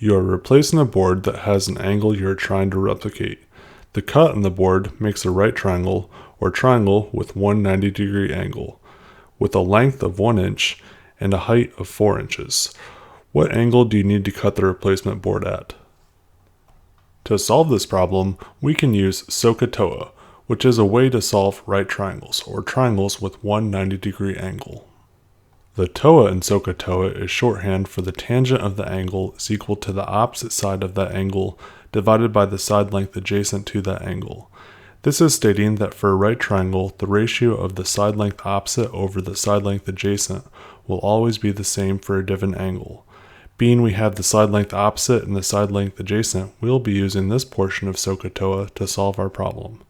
You are replacing a board that has an angle you are trying to replicate. The cut in the board makes a right triangle or triangle with one 90-degree angle, with a length of 1 inch and a height of 4 inches. What angle do you need to cut the replacement board at? To solve this problem, we can use SOH CAH TOA, which is a way to solve right triangles, or triangles with one 90-degree angle. The TOA in SOH CAH TOA is shorthand for the tangent of the angle is equal to the opposite side of that angle divided by the side length adjacent to that angle. This is stating that for a right triangle, the ratio of the side length opposite over the side length adjacent will always be the same for a given angle. Being we have the side length opposite and the side length adjacent, we will be using this portion of SOH CAH TOA to solve our problem.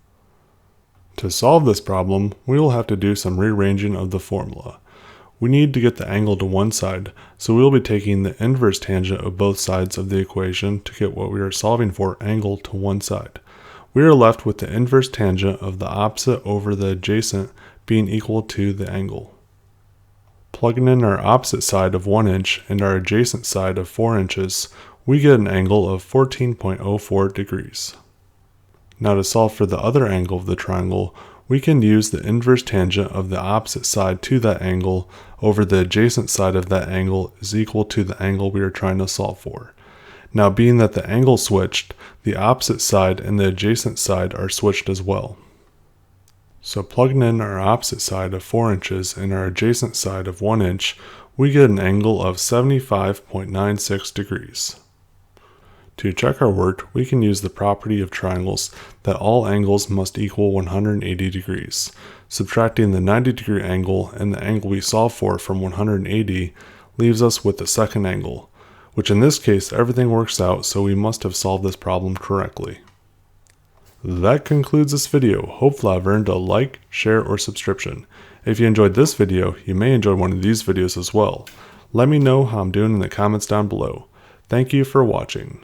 To solve this problem, we will have to do some rearranging of the formula. We need to get the angle to one side, so we will be taking the inverse tangent of both sides of the equation to get what we are solving for, angle to one side. We are left with the inverse tangent of the opposite over the adjacent being equal to the angle. Plugging in our opposite side of 1 inch and our adjacent side of 4 inches, we get an angle of 14.04 degrees. Now to solve for the other angle of the triangle, we can use the inverse tangent of the opposite side to that angle over the adjacent side of that angle is equal to the angle we are trying to solve for. Now being that the angle switched, the opposite side and the adjacent side are switched as well. So plugging in our opposite side of 4 inches and our adjacent side of 1 inch, we get an angle of 75.96 degrees. To check our work, we can use the property of triangles that all angles must equal 180 degrees. Subtracting the 90-degree angle and the angle we solve for from 180 leaves us with the second angle, which in this case everything works out, so we must have solved this problem correctly. That concludes this video. Hopefully I've earned a like, share, or subscription. If you enjoyed this video, you may enjoy one of these videos as well. Let me know how I'm doing in the comments down below. Thank you for watching.